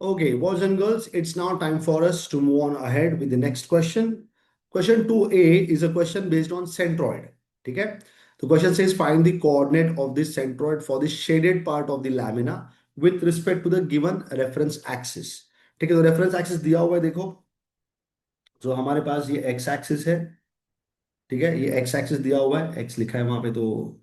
Okay, boys and girls, it's now time for us to move on ahead with the next question. Question 2A is a question based on centroid. Okay? The question says find the coordinate of this centroid for the shaded part of the lamina with respect to the given reference axis. ठीक है, तो reference axis दिया हुआ है, देखो। जो हमारे पास ये एक्स एक्सिस है। ठीक है, ये एक्स एक्सिस दिया हुआ है, एक्स लिखा है वहां पे, तो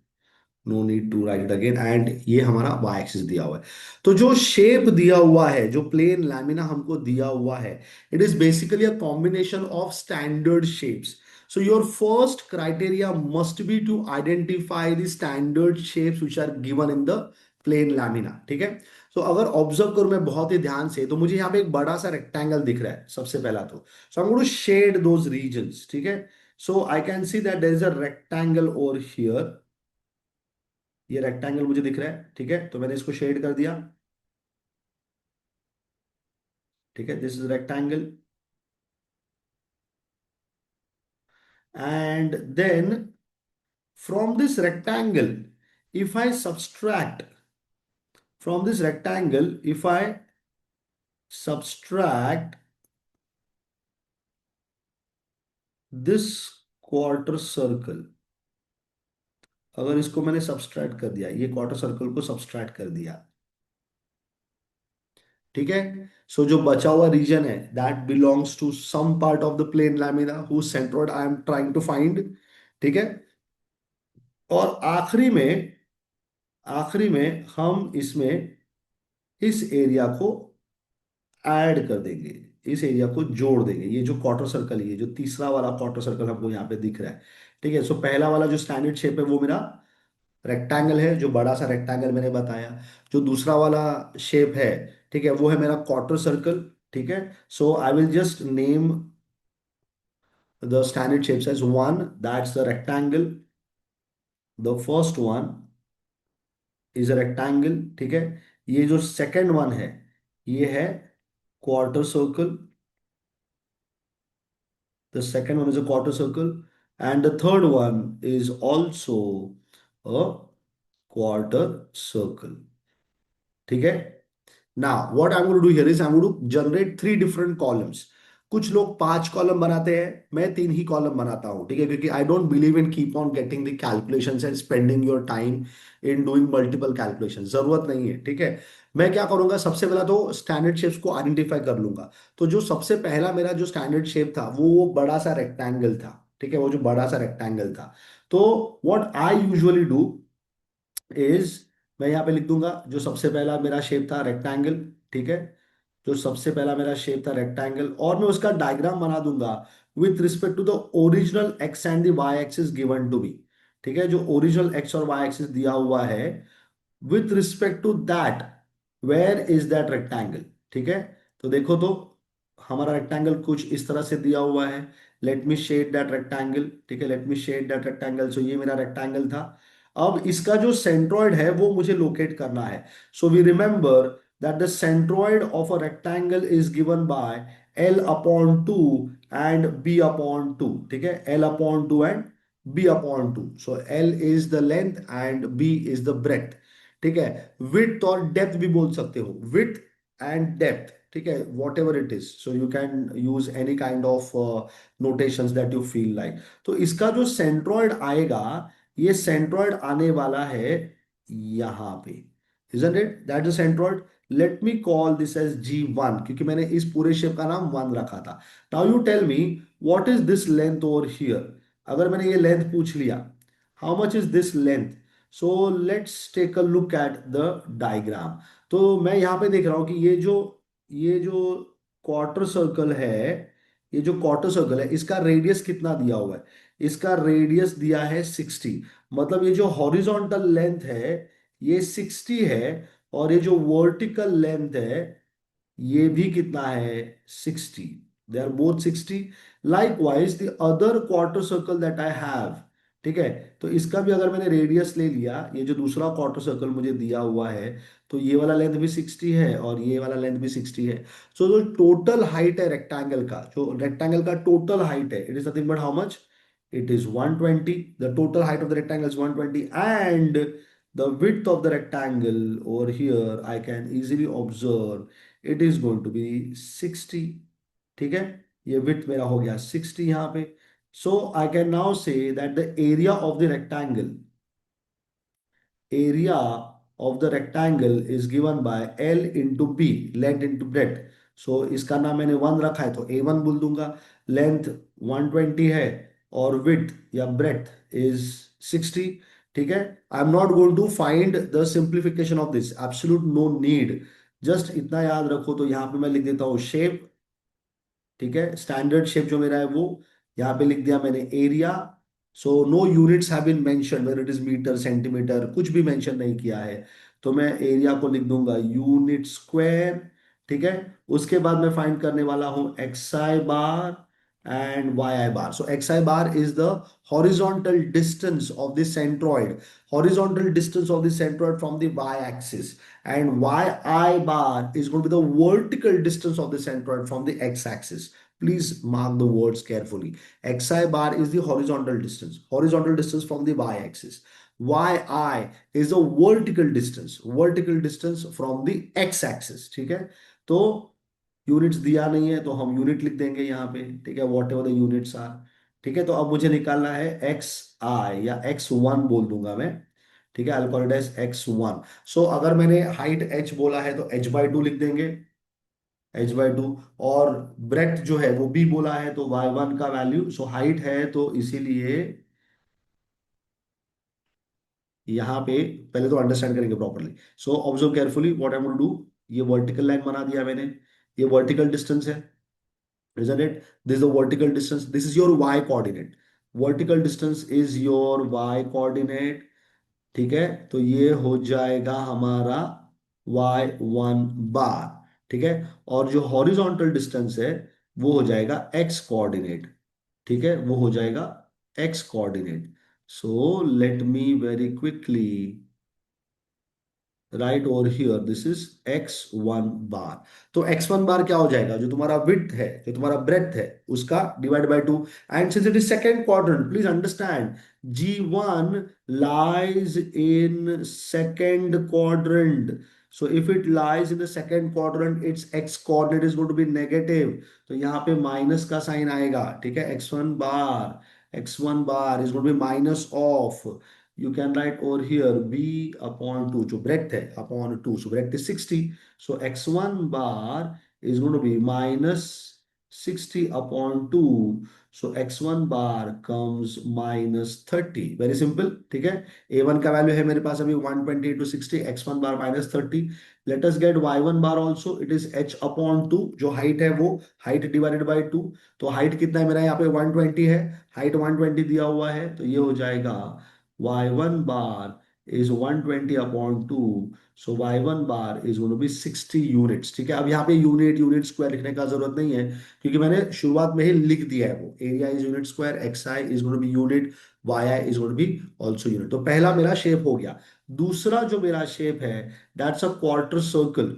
no need to write it again. And ये हमारा वाई एक्सिस दिया हुआ है। तो जो शेप दिया हुआ है, जो प्लेन लैमिना हमको दिया हुआ है, it is basically a combination of standard shapes. So your first criteria must be to identify the standard shapes which are given in the plane lamina. ठीक है। तो अगर ऑब्जर्व करूं मैं बहुत ही ध्यान से, तो मुझे यहाँ पे एक बड़ा सा रेक्टेंगल दिख रहा है सबसे पहला। तो so I am going to shade those regions. ठीक है। So I can see that there is a rectangle over here. ये रेक्टेंगल मुझे दिख रहा है। ठीक है, तो मैंने इसको शेड कर दिया। ठीक है, this is rectangle. And then from this rectangle, if I subtract from this rectangle, if I subtract this quarter circle, अगर इसको मैंने सब्सट्रैक्ट कर दिया, ये क्वार्टर सर्कल को सब्सट्रैक्ट कर दिया। ठीक है। सो जो बचा हुआ रीजन है, that belongs to some part of the plane lamina whose centroid I am trying to find. ठीक है। और आखिरी में हम इसमें इस एरिया को ऐड कर देंगे, इस एरिया को जोड़ देंगे। ये जो क्वार्टर सर्कल है, ये जो तीसरा वाला क्वार्टर सर्कल हमको यहाँ पे दिख रहा है। ठीक है। सो पहला वाला जो स्टैंडर्ड शेप है वो मेरा रेक्टेंगल है, जो बड़ा सा रेक्टेंगल मैंने बताया। जो दूसरा वाला शेप है, ठीक है, वो है मेरा क्वार्टर सर्कल। ठीक है। So I will just name the standard shapes as one, that's the rectangle. The first one is a rectangle. ठीक है। ये जो सेकंड वन है, ये है quarter circle. The second one is a quarter circle, and the third one is also a quarter circle. ठीक है। Now, what I'm going to do here is I'm going to generate three different columns. कुछ लोग 5 column बनाते हैं, मैं 3 ही column बनाता हूं। ठीक है, क्योंकि I don't believe in keep on getting the calculations and spending your time in doing multiple calculation, जरूरत नहीं है। ठीक है। मैं क्या करूंगा, सबसे पहला तो स्टैंडर्ड शेप्स को आइडेंटिफाई कर लूंगा। तो जो सबसे पहला मेरा जो स्टैंडर्ड शेप था, वो बड़ा सा रेक्टेंगल था। ठीक है, वो जो बड़ा सा रेक्टेंगल था। तो what I usually do is, मैं यहाँ पे लिख दूंगा जो सबसे पहला मेरा शेप था रेक्टेंगल। ठीक है। जो सबसे पहला मेरा शेप था रेक्टेंगल, और मैं उसका डायग्राम बना दूंगा with respect to the original X and the Y axis given to be. ठीक है, जो ओरिजिनल एक्स और वाई एक्सिस दिया हुआ है, with respect to that where is that rectangle. ठीक है। तो देखो, तो हमारा रेक्टेंगल कुछ इस तरह से दिया हुआ है। Let me shade that rectangle. ठीक है, let me shade that rectangle. So ये मेरा रेक्टेंगल था। अब इसका जो सेंट्रॉइड है वो मुझे लोकेट करना है। So we remember that the centroid of a rectangle is given by L upon 2 and B upon 2। ठीक है, L upon 2 and B upon 2। So L is the length and B is the breadth. ठीक है। Width और depth भी बोल सकते हो, width and depth. ठीक है, what ever it is, so you can use any kind of notations that you feel like. तो इसका जो सेंट्रॉइड आएगा, ये सेंट्रॉइड आने वाला है यहां पे। isn't it that is centroid? Let me call this as G1, क्योंकि मैंने इस पूरे शेप का नाम 1 रखा था। Now you tell me what is this length over here? अगर मैंने ये लेंथ पूछ लिया, how much is this length? So let's take a look at the diagram. तो मैं यहाँ पे देख रहा हूँ कि ये जो क्वार्टर सर्कल है, ये जो क्वार्टर सर्कल है, इसका रेडियस कितना दिया हुआ है? इसका रेडियस दिया है 60। मतलब ये जो हॉरिजॉन्टल लेंथ है, ये 60 है। और ये जो वर्टिकल लेंथ है, ये भी कितना है? 60। They are both 60। Likewise the other quarter circle that I have. ठीक है। तो इसका भी अगर मैंने रेडियस ले लिया, ये जो दूसरा क्वार्टर सर्कल मुझे दिया हुआ है, तो ये वाला लेंथ भी 60 है और ये वाला लेंथ भी 60 है। सो जो टोटल हाइट है रेक्टेंगल का, जो रेक्टेंगल का टोटल हाइट है, it is nothing but how much? It is 120. The total height of the rectangle is 120, and the width of the rectangle over here I can easily observe it is going to be 60. ठीक है, ये width मेरा हो गया 60 यहाँ पे. So I can now say that the area of the rectangle is given by L into B, length into breadth. So इसका नाम मैंने 1 रखा है तो A1 बोल दूंगा. लेंथ 120 है और width या breadth is 60. ठीक है, I am not going to find the simplification of this, absolute no need. Just इतना याद रखो. तो यहाँ पे मैं लिख देता हूँ शेप. ठीक है, स्टैंडर्ड शेप जो मेरा है वो यहाँ पे लिख दिया मैंने area. So no units have been mention, where it is metre centimetre कुछ भी मेंशन नहीं किया है. तो मैं एरिया को लिख दूंगा यूनिट स्क्वायर. ठीक है, उसके बाद मैं फाइंड करने वाला हूं X I bar and Y I bar. So X I bar is the horizontal distance of the centroid, horizontal distance of the centroid from the Y axis, and yi bar is going to be the vertical distance of the centroid from the x-axis. Please mark the words carefully. Xi bar is the horizontal distance from the y-axis. Yi is the vertical distance from the x-axis. ठीक है, तो units दिया नहीं है तो हम unit लिख देंगे यहाँ पे. ठीक है, whatever the units are. ठीक है, तो अब मुझे निकालना है एक्स आई या x1 बोल दूंगा मैं. ठीक है, I call it as x1. सो अगर मैंने हाइट h बोला है तो h/2 लिख देंगे, h/2. और ब्रेथ जो है वो b बोला है तो y1 का वैल्यू. सो हाइट है तो इसीलिए यहाँ पे पहले तो अंडरस्टैंड करेंगे properly. So observe carefully what I am going to do. ये वर्टिकल लाइन बना दिया मैंने, ये वर्टिकल डिस्टेंस है, isn't it? This is the vertical distance. This is your y coordinate. Vertical distance is your y coordinate. ठीक है, तो ये हो जाएगा हमारा y1 बार. ठीक है, और जो हॉरिजॉन्टल डिस्टेंस है वो हो जाएगा x कोऑर्डिनेट. ठीक है, वो हो जाएगा x coordinate. So let me very quickly right over here this is x1 बार. तो x1 बार क्या हो जाएगा, जो तुम्हारा विड्थ है, जो तुम्हारा ब्रेथ है, उसका divide by 2. And since it is second quadrant, please understand g1 lies in second quadrant. So if it lies in the second quadrant, its x coordinate is going to be negative. तो यहाँ पे minus का sign आएगा. ठीक है, x1 bar is going to be minus of, you can write over here b upon 2, जो breadth है upon 2. So breadth is 60. So x1 bar is going to be minus 60 upon 2. So x1 bar comes minus 30. Very simple. ठीक है, a1 का value है मेरे पास अभी 120 into 60, x1 bar minus 30. Let us get y1 bar also. It is h upon 2. जो height है वो height divided by 2. तो हाइट कितना है मेरा यहाँ पे 120 है, हाइट 120 दिया हुआ है तो ये हो जाएगा y1 bar is 120 upon 2. So y1 bar is going to be 60 units. ठीक है, अब यहाँ पे यूनिट स्क्वायर लिखने का जरूरत नहीं है क्योंकि मैंने शुरुआत में ही लिख दिया है वो. Area is unit square, X I is going to be unit, Y I is going to be also unit. तो पहला मेरा शेप हो गया. दूसरा जो मेरा शेप है that's a quarter circle,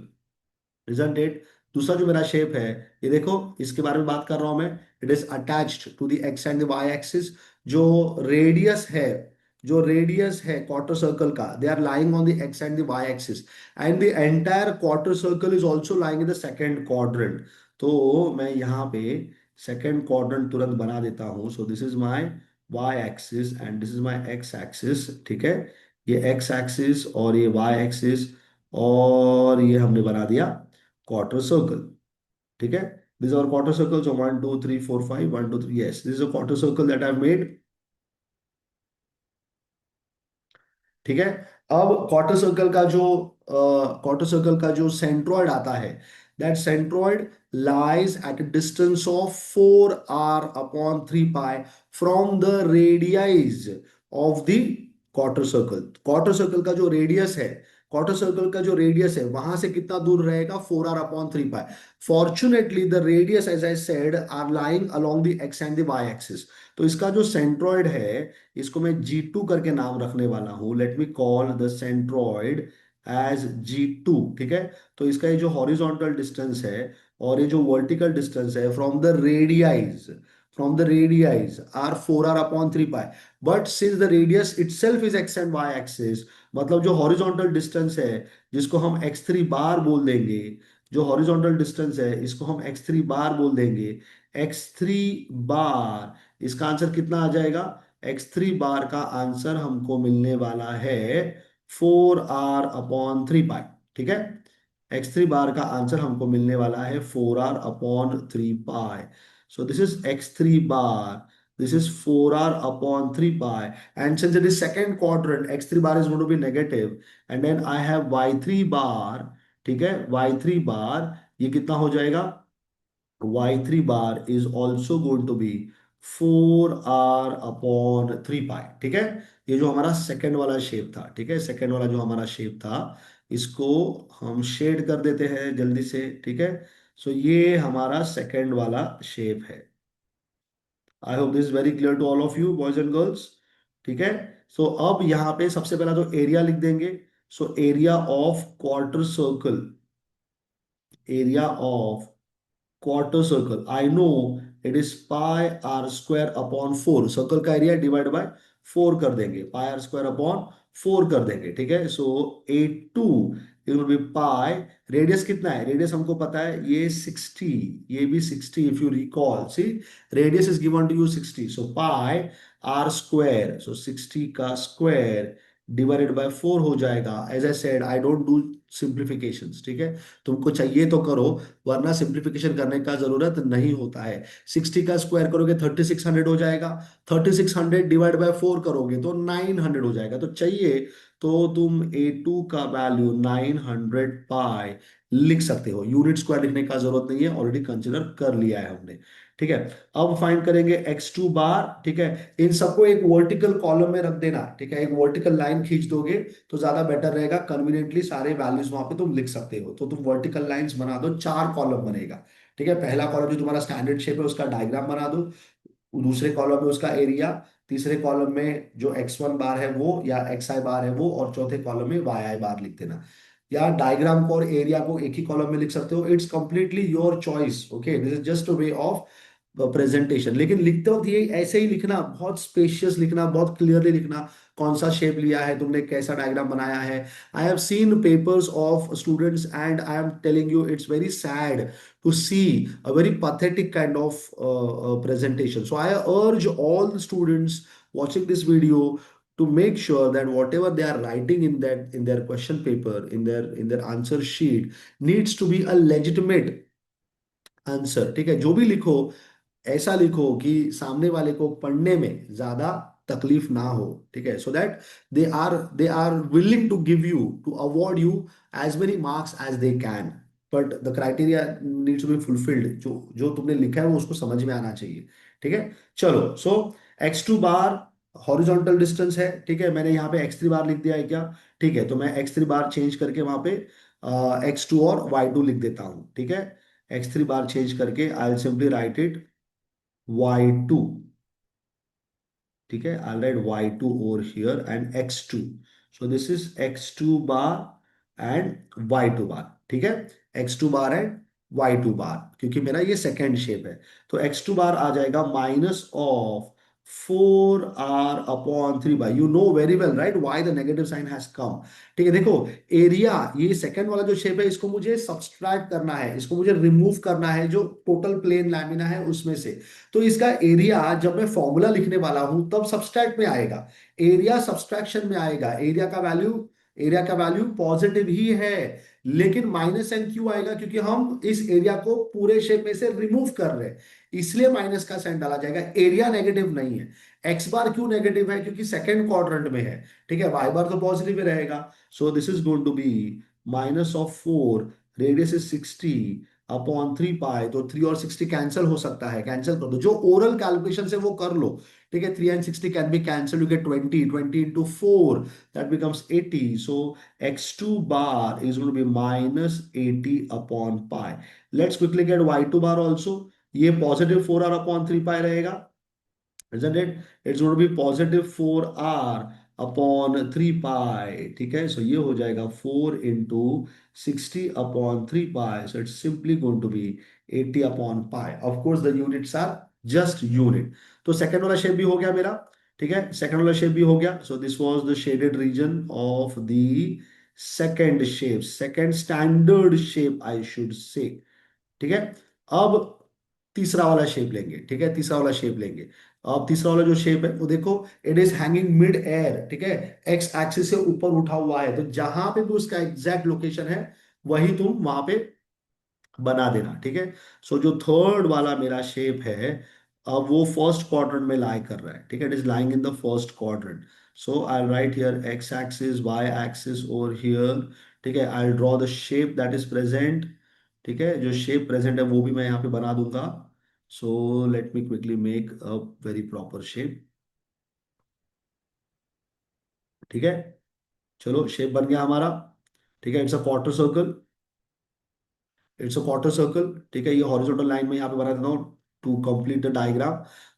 isn't it? दूसरा जो मेरा शेप है, ये देखो इसके बारे में बात कर रहा हूं मैं. It is attached to the X and the Y axis. जो रेडियस है, जो रेडियस है क्वार्टर सर्कल का, they are lying on the X and the Y axis, and the entire quarter circle is also lying in the second quadrant. तो मैं यहाँ पे second quadrant तुरंत बना देता हूँ. So this is my Y axis and this is my X axis. ठीक है, ये एक्स एक्सिस और ये वाई एक्सिस, और ये हमने बना दिया क्वार्टर सर्कल. ठीक है, this our quarter circle. So 1 2 3 4 5, 1 2 3, yes this is a quarter circle that I have made. ठीक है, अब क्वार्टर सर्कल का जो सेंट्रॉइड आता है, that centroid lies at a distance of 4r upon 3 pi from the radii of the quarter circle. Quarter circle का जो radius है, क्वार्टर सर्कल का जो रेडियस है वहां से कितना दूर रहेगा, 4r upon 3 pi. Fortunately the radius as I said are lying along the X and the Y axis. तो इसका जो सेंट्रॉइड है इसको मैं G2 करके नाम रखने वाला हूं. Let me call the centroid as G2. ठीक है, तो इसका ये जो हॉरिजॉन्टल डिस्टेंस है और ये जो वर्टिकल डिस्टेंस है from the radii, from the radii are 4r upon 3 pi. But since the radius itself is x and y axis, मतलब जो horizontal distance है जिसको हम x3 बार बोल देंगे, जो horizontal distance है इसको हम x3 बार बोल देंगे, x3 बार, इसका आंसर कितना आ जाएगा? x3 बार का आंसर हमको मिलने वाला है 4r/3 पाई। ठीक है, x3 बार का आंसर हमको मिलने वाला है 4r/3 pi. So this is x3 bar. This is 4r/3 pi. And since it is second quadrant, x3 bar is going to be negative. And then I have y3 bar. ठीक है, y3 bar ये कितना हो जाएगा? y3 bar is also going to be 4r/3 pi। ठीक है, ये जो हमारा सेकंड वाला शेप था, ठीक है, सेकंड वाला जो हमारा शेप था, इसको हम शेड कर देते हैं जल्दी से। ठीक है, सो ये हमारा सेकंड वाला शेप है। I hope this very clear to all of you boys and girls. ठीक है, सो अब यहाँ पे सबसे पहला तो एरिया लिख देंगे। So area of quarter circle, area of quarter circle, I know it is pi r square upon 4। Circle का एरिया डिवाइड बाय 4 कर देंगे, पाई आर स्क्वायर अपॉन 4 कर देंगे। ठीक है, सो A2 it will be pi, radius कितना है? रेडियस हमको पता है ये 60, ये भी 60। If you recall, see radius is given to you 60, so pi r square, so 60 का स्क्वायर डिवाइडेड बाय 4 हो जाएगा। As I said I don't do simplifications. ठीक है, तुमको चाहिए तो करो, वरना सिंप्लीफिकेशन करने का जरूरत नहीं होता है। 60 का स्क्वायर करोगे 3600 हो जाएगा, 3600 डिवाइड बाय 4 करोगे तो 900 हो जाएगा। तो चाहिए तो तुम A2 का वैल्यू 900 पाई लिख सकते हो। यूनिट स्क्वायर लिखने का जरूरत नहीं है, ऑलरेडी कंसिडर कर लिया है हमने। ठीक है, अब फाइंड करेंगे x2 बार। ठीक है, इन सबको एक वर्टिकल कॉलम में रख देना। ठीक है, एक वर्टिकल लाइन खींच दोगे तो ज्यादा बेटर रहेगा, कन्वीनियंटली सारे वैल्यूज वहां पे तुम लिख सकते हो। तो तुम वर्टिकल लाइंस बना दो, 4 कॉलम बनेगा। ठीक है, पहला कॉलम जो तुम्हारा स्टैंडर्ड शेप है उसका डायग्राम बना दो, दूसरे कॉलम में उसका एरिया, तीसरे कॉलम में जो x1 बार है वो या xi बार है वो, और चौथे कॉलम में yi बार लिख देना। या डायग्राम को और एरिया को एक ही कॉलम में लिख सकते हो, it's completely your choice. Okay, this is just a way of presentation. लेकिन लिखते वक्त ये ऐसे ही लिखना, बहुत स्पेशियस लिखना, बहुत क्लियरली लिखना, कौन सा शेप लिया है तुमने, कैसा डायग्राम बनाया है। I have seen papers of students and I am telling you it's very sad to see a very pathetic kind of presentation. So I urge all the students watching this video to make sure that whatever they are writing in their question paper, in their answer sheet, needs to be a legitimate answer. ठीक है, जो भी लिखो ऐसा लिखो कि सामने वाले को पढ़ने में ज्यादा तकलीफ ना हो। ठीक है, so that they are willing to give you, to award you as many marks as they can. But the criteria needs to be fulfilled, जो जो तुमने लिखा है वो उसको समझ में आना चाहिए। ठीक है, चलो, सो x2 बार हॉरिजॉन्टल डिस्टेंस है। ठीक है, मैंने यहाँ पे x3 बार लिख दिया है क्या? ठीक है, तो मैं x3 बार चेंज करके वहां पे x2 और y2 लिख देता हूँ। ठीक है, x3 बार चेंज करके I will simply write it y2। ठीक है, I'll write y2 over here and x2। So this is x2 bar and y2 bar। ठीक है, x2 बार एंड y2 बार, क्योंकि मेरा ये सेकेंड शेप है। तो x2 बार आ जाएगा minus of 4r/3 by, you know very well right why the negative sign has come. ठीक है, देखो एरिया, ये सेकंड वाला जो शेप है इसको मुझे सब्सट्रैक्ट करना है, इसको मुझे रिमूव करना है जो टोटल प्लेन लैमिना है उसमें से। तो इसका एरिया जब मैं फॉर्मूला लिखने वाला हूं तब सब्सट्रैक्ट में आएगा, एरिया सब्सट्रैक्शन में आएगा। एरिया का वैल्यू पॉजिटिव ही है, लेकिन माइनस साइन क्यों आएगा? क्योंकि हम इस एरिया को पूरे शेप में से रिमूव कर रहे हैं, इसलिए माइनस का साइन डाला जाएगा। एरिया नेगेटिव नहीं है। एक्स बार क्यों नेगेटिव है? क्योंकि सेकेंड क्वाड्रेंट में है। ठीक है, वाई बार तो पॉजिटिव ही रहेगा। So this is going to be minus of 4, radius is 60 upon 3 pi. तो 3 और 60 कैंसिल हो सकता है, कैंसिल कर दो, जो ओरल कैलकुलेशन से वो कर लो। ठीक है, 3 and 60 can be cancel, you get 20 into 4 that becomes 80। so x2 bar is going to be minus 80 upon pi। let's quickly get y2 bar also। ये पॉजिटिव 4r/3 pi रहेगा, isn't it? It's going to be positive 4r/3 pi। ठीक है, सो ये हो जाएगा 4 into 60/3 pi। So it's simply going to be 80/pi। Of course the units are just unit. तो second वाला shape भी हो गया मेरा। ठीक है, सेकंड वाला शेप भी हो गया। So this was the shaded region of the second shape, second standard shape I should say. ठीक है, अब तीसरा वाला शेप लेंगे। ठीक है, तीसरा वाला शेप लेंगे। अब तीसरा वाला जो शेप है वो देखो, it is hanging mid air. ठीक है, एक्स एक्सिस से ऊपर उठा हुआ है, तो जहां पे भी उसका एग्जैक्ट लोकेशन है वही तुम वहां पे बना देना। ठीक है, सो जो थर्ड वाला मेरा शेप है, अब वो फर्स्ट क्वाड्रेंट में लाई कर रहा है। ठीक है, it is lying in the first quadrant. So I write here X axis, Y axis over here. ठीक है, I draw the shape that is present. ठीक है, जो शेप प्रेजेंट है वो भी मैं यहाँ पे बना दूंगा। So let me quickly make a very proper shape. ठीक है, चलो शेप बन गया हमारा। ठीक है, it's a quarter circle, it's a quarter circle. ठीक है, ये हॉरिजॉन्टल लाइन में यहाँ पे बना देता हूँ टू कंप्लीट द डायग्राम।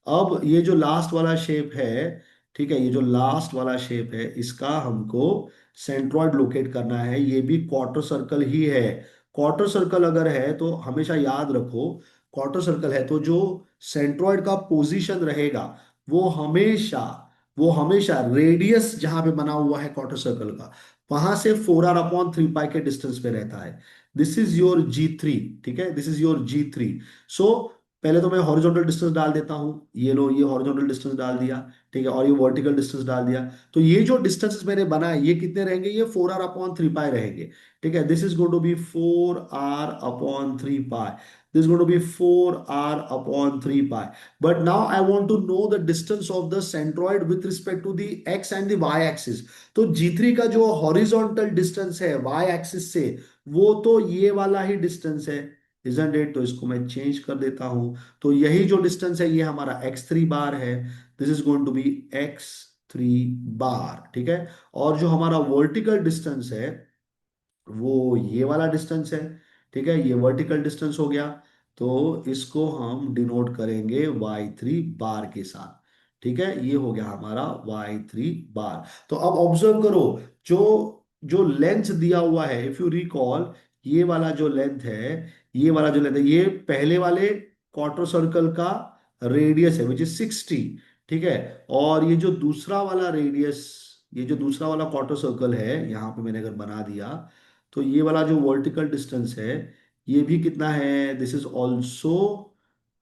अब ये जो लास्ट वाला शेप है, ठीक है, ये जो लास्ट वाला शेप है इसका हमको सेंट्रॉइड लोकेट करना है। ये भी क्वार्टर सर्कल ही है। क्वार्टर सर्कल अगर है तो हमेशा याद रखो, क्वार्टर सर्कल है तो जो सेंट्रॉइड का पोजीशन रहेगा वो हमेशा, वो हमेशा रेडियस जहां पे बना हुआ है क्वार्टर सर्कल का, वहां से 4r/3 पाई के डिस्टेंस पे रहता है। This is your G3। ठीक है, दिस इज योर G3। सो पहले तो मैं हॉरिजॉन्टल डिस्टेंस डाल देता हूं। ये लो, ये हॉरिजॉन्टल डिस्टेंस डाल दिया। ठीक है, और ये वर्टिकल डिस्टेंस डाल दिया। तो ये जो डिस्टेंसेस मैंने बनाए ये कितने रहेंगे? ये 4r/3 पाई रहेंगे। ठीक है, this is going to be 4r/3 pi. This is going to be 4r/3 pi. But now I want to know the distance of the centroid with respect to the X and the Y axis. तो G3 का जो horizontal distance है Y axis से, वो तो ये वाला ही डिस्टेंस है, इजंट इट? तो इसको मैं चेंज कर देता हूं। तो यही जो डिस्टेंस है ये हमारा x3 बार है। This is going to be x3 bar. ठीक है, और जो हमारा वर्टिकल डिस्टेंस है वो ये वाला डिस्टेंस है। ठीक है, ये वर्टिकल डिस्टेंस हो गया। तो इसको हम डिनोट करेंगे y3 बार के साथ। ठीक है, ये हो गया हमारा y3 बार। तो अब ऑब्जर्व करो, जो जो लेंथ दिया हुआ है, इफ यू रिकॉल, ये वाला जो लेंथ है, ये वाला जो लेंथ है, ये पहले वाले क्वार्टर सर्कल का रेडियस है विच इज 60। ठीक है, और ये जो दूसरा वाला रेडियस, ये जो दूसरा वाला क्वार्टर सर्कल है यहाँ पे मैंने अगर बना दिया, तो ये वाला जो वर्टिकल डिस्टेंस है ये भी कितना है? This is also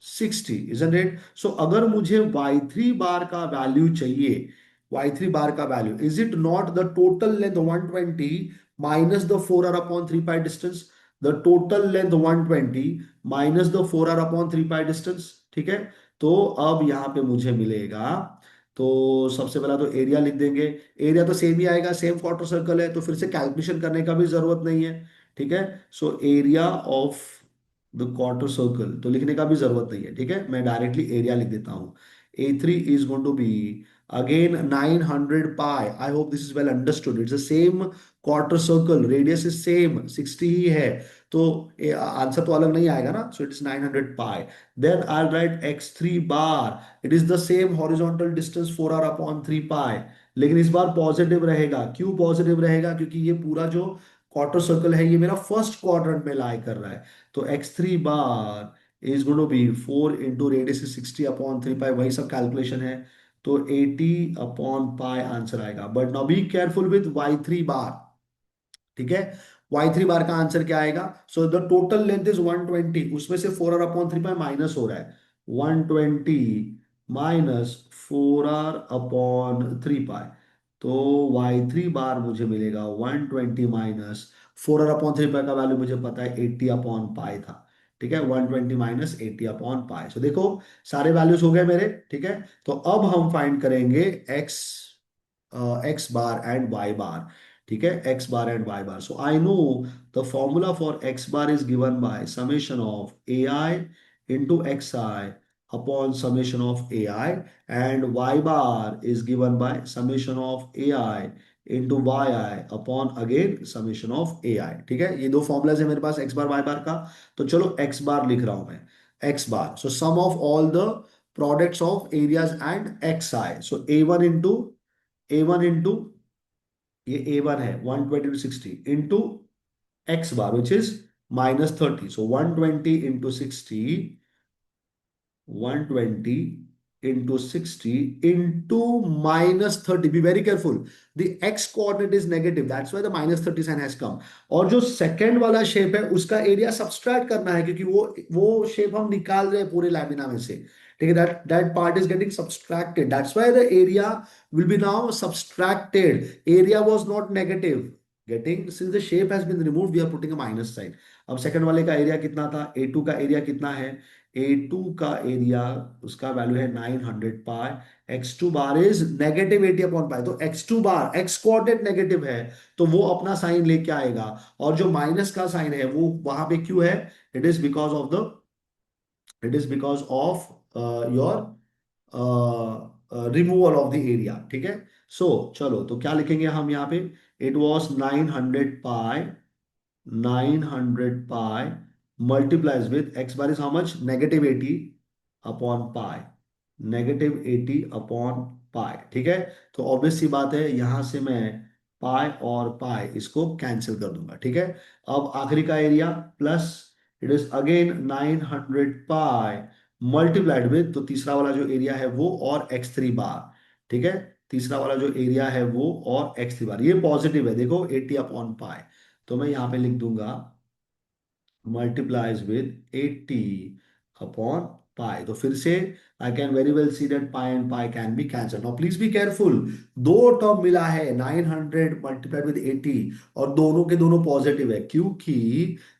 60, isn't it? So अगर मुझे y3 बार का वैल्यू चाहिए, y3 बार का value, is it not the total length 120 minus the 4r/3 pi distance? The total length 120 minus the 4r/3 pi distance. ठीक है, तो अब यहां पे मुझे मिलेगा, तो सबसे पहला तो एरिया लिख देंगे। एरिया तो सेम ही आएगा, सेम क्वार्टर सर्कल है तो फिर से कैलकुलेशन करने का भी जरूरत नहीं है। ठीक है, so area of the quarter circle तो लिखने का भी जरूरत नहीं है। ठीक है, मैं डायरेक्टली एरिया लिख देता हूं। A3 is going to be again 900 pi. I hope this is well understood. It's the same quarter circle, radius is same 60 ही है, तो आंसर तो अलग नहीं आएगा ना। So it is 900 pi. Then I write x3 bar, it is the same horizontal distance 4r/3 pi, लेकिन इस बार पॉजिटिव रहेगा। क्यों पॉजिटिव रहेगा? क्योंकि ये पूरा जो क्वार्टर सर्कल है ये मेरा फर्स्ट क्वाड्रेंट में लाई कर रहा है। तो x3 bar is going to be 4 into radius 60/3 pi, वही सब कैलकुलेशन है। तो 80/पाई आंसर आएगा। But now be careful with y3 bar. ठीक है, y3 बार का आंसर क्या आएगा? So the total length is 120, उसमें से 4r/3 पाई माइनस हो रहा है। 120 माइनस 4r/3 पाई, तो y3 बार मुझे मिलेगा 120 माइनस 4r/3 पाई का वैल्यू मुझे पता है 80/पाई था। ठीक है, 120 माइनस 80/पाई। सो देखो सारे वैल्यूज हो गए मेरे। ठीक है, तो अब हम फाइंड करेंगे x, x bar and y बार। ठीक है, x bar and y bar. So I know the formula for x bar is given by summation of ai into xi upon summation of ai, and y bar is given by summation of ai into yi upon again summation of ai। ठीक है, ये दो formulas है मेरे पास x बार y बार का। तो चलो x बार लिख रहा हूं मैं। x bar, so sum of all the products of areas and xi। सो a1 into ये a1 है 120 to 60 into x bar which is -30। सो 120 into 60 120 into 60 into -30. Be very careful. The x coordinate is negative, that's why the -30 sign has come. और जो second वाला shape है उसका area subtract करना है, क्योंकि वो शेप हम निकाल रहे हैं पूरे लैमिना में से। ठीक है, that part is getting subtracted, that's why the area will be now subtracted. Area was not negative. Getting, since the shape has been removed, we are putting a minus sign. अब second वाले का area कितना था, A2 का area कितना है, A2 का area उसका वैल्यू है 900 पाई, x2 बार इज -80 अपॉन पाई। तो x2 बार एक्स कोऑर्डिनेट नेगेटिव है, तो वो अपना साइन लेके आएगा, और जो माइनस का साइन है वो वहां पे क्यों है, it is because of the, it is because of your removal of the area. ठीक है, सो चलो तो क्या लिखेंगे हम यहाँ पे, it was 900 pi, 900 pi multiplies with x bar is how much, -80 upon pi, -80 upon पाई। ठीक है, तो ऑब्वियस सी बात है यहां से मैं पाई और पाई इसको कैंसिल कर दूंगा। ठीक है, अब आखिरी का area plus, it is again 900 pi multiplied with, तो तीसरा वाला जो एरिया है वो और x3 बार। ठीक है, तीसरा वाला जो एरिया है वो और x3 बार, ये पॉजिटिव है देखो 80 अपॉन पाई, तो मैं यहां पे लिख दूंगा multiplies with 80 upon pi। तो फिर से I can very well see that pi and pi can be cancelled. Now please be careful, दो टर्म मिला है 900 मल्टीप्लाइड विद 80, और दोनों के दोनों पॉजिटिव है, क्योंकि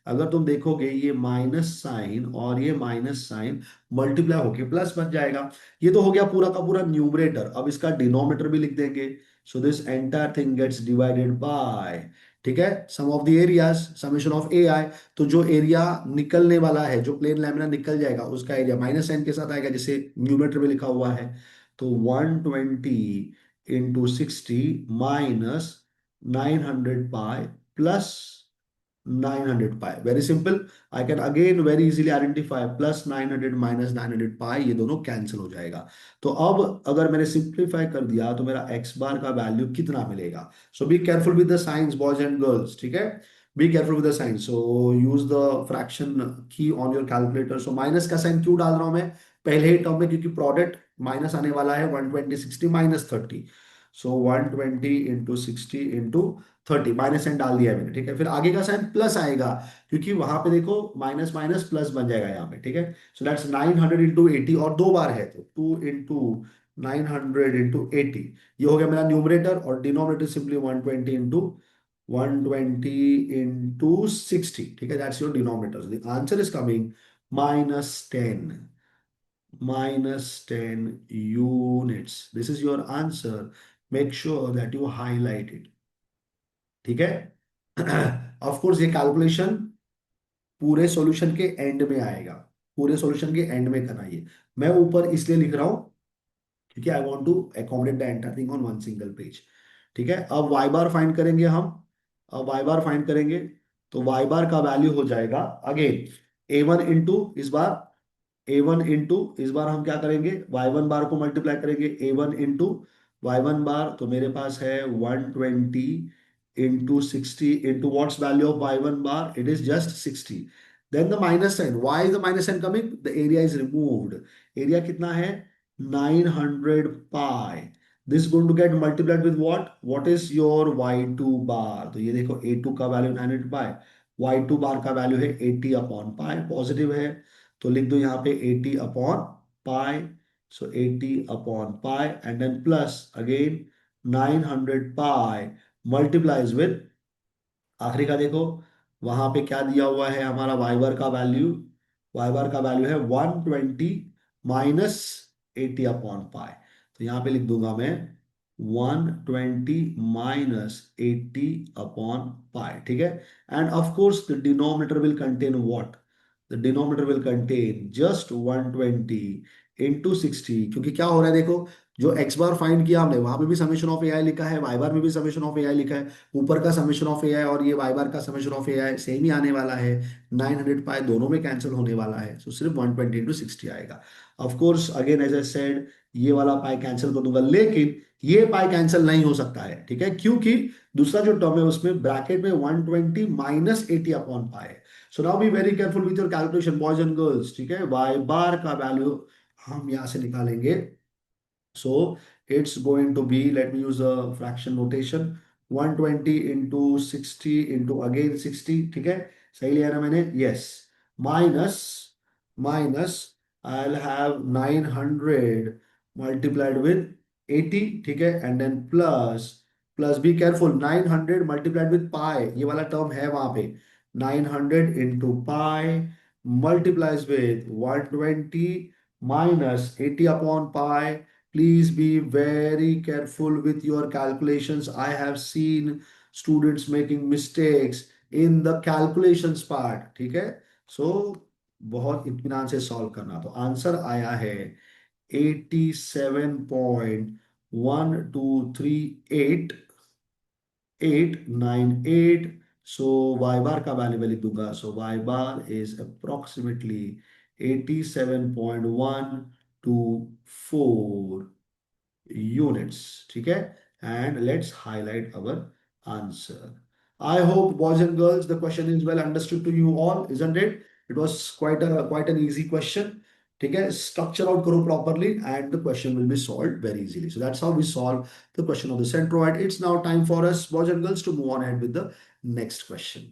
अगर तुम देखोगे ये माइनस साइन और ये माइनस साइन मल्टीप्लाई होके प्लस बन जाएगा। ये तो हो गया पूरा का पूरा न्यूमरेटर, अब इसका डिनोमिनेटर भी लिख देंगे। So this entire thing gets divided by, ठीक है, sum of the areas summation of A I. तो जो एरिया निकलने वाला है, जो प्लेन लैमिना निकल जाएगा, उसका एरिया माइनस साइन के साथ आएगा, जैसे न्यूमरेटर में लिखा हुआ है। तो 120 into 60 minus 900 pi plus 900 pi, very simple. I can again very easily identify, plus 900 minus 900 पाई, ये दोनों कैंसिल हो जाएगा। तो अब अगर मैंने सिंप्लीफाई कर दिया तो मेरा एक्स बार का वैल्यू कितना मिलेगा। So be careful with the signs boys and girls, ठीक है, be careful with the signs. So use the fraction key on your calculator. So minus का साइन क्यों डाल रहा हूं मैं पहले ही टर्म में, क्योंकि प्रोडक्ट माइनस आने वाला है, 120 60 -30। सो 120 इंटू 60 इंटू 30, माइनस साइन डाल दिया है मैंने। ठीक है, फिर आगे का साइन प्लस आएगा, क्योंकि वहां पे देखो माइनस माइनस प्लस बन जाएगा यहाँ पे। ठीक है, सो दैट्स 900 इंटू 80, और दो बार है तो 2 इंटू 900 इंटू 80, ये हो गया मेरा न्यूमरेटर, और डिनोमिनेटर सिंपली 120 इंटू 120 इंटू 60। ठीक है, that's your denominator. The answer is coming -10, -10 units. This is your answer. Make sure that you highlight it. ठीक है, ऑफ कोर्स ये कैलकुलेशन पूरे सॉल्यूशन के एंड में आएगा, पूरे सॉल्यूशन के एंड में करना। ये मैं ऊपर इसलिए लिख रहा हूं क्योंकि I want to accommodate the entire thing on one single page. ठीक है, अब वाई बार फाइंड करेंगे हम। अब वाई बार फाइंड करेंगे तो वाई बार का वैल्यू हो जाएगा अगेन A1 इंटू, इस बार A1 इंटू, इस बार हम क्या करेंगे, y1 बार को मल्टीप्लाई करेंगे A1 इंटू y1 बार, तो मेरे पास है 120 into 60 into what's value of y1 bar, it is just 60। Then the minus sign, why is the minus sign coming, the area is removed. Area कितना है 900 pi, this going to get multiplied with what is your y2 bar. तो ये देखो A2 का value 900 पाई, y2 बार का value है 80 upon पाई, positive है, तो लिख दो यहाँ पे 80 upon pi. So 80 upon pi and then plus again 900 pi multiplies with, आखिरी का देखो वहां पे क्या दिया हुआ है हमारा वाई बार का वैल्यू, वाई बार का वैल्यू है 120 माइनस 80 अपॉन पाई। तो यहाँ पे लिख दूंगा मैं 120 माइनस 80 अपॉन पाई। ठीक है, end of course the denominator will contain what, the denominator will contain just 120 into 60, क्योंकि क्या हो रहा है देखो, जो एक्स बार फाइंड किया हमने वहां पे भी समेशन ऑफ ए आई लिखा है, वाई बार में भी समेशन ऑफ ए आई लिखा है, ऊपर का समेशन ऑफ ए आई और ये वाई बार का summation of A I same ही आने वाला है। 900 पाई दोनों में कैंसिल होने वाला है, तो सिर्फ 120 इंटू 60 आएगा। Of course again as I said, ये वाला पाई कैंसिल कर दूंगा, लेकिन ये पाई कैंसिल नहीं हो सकता है। ठीक है, क्योंकि दूसरा जो टर्म है उसमें ब्रैकेट में 120 माइनस 80 अपॉन पाई है। So now be very careful with your calculation boys and girls, ठीक है। वाई बार का वैल्यू हम यहां से निकालेंगे। So it's going to be, let me use a fraction notation, 120 into 60 into again 60, ठीक है। सही लिया ना मैंने? Yes. Minus, minus, I'll have 900 multiplied with 80, ठीक है, and then plus, plus be careful, 900 multiplied with pi, ये वाला टर्म है वहां पे। 900 into pi multiplies with 120 minus 80 upon pi. Please be very careful with your calculations. I have seen students making mistakes in the calculations part. ठीक है। सो बहुत इत्मीनान से सॉल्व करना। तो आंसर आया है 87.1238898। सो वाई बार का वैल्यू मैं लिख दूंगा। So Y bar is approximately 87.124 units, ठीक है। And let's highlight our answer. I hope boys and girls the question is well understood to you all, isn't it? It was quite an easy question, ठीक है। Structure out करो properly and the question will be solved very easily. So that's how we solve the question of the centroid. It's now time for us boys and girls to move on ahead with the next question.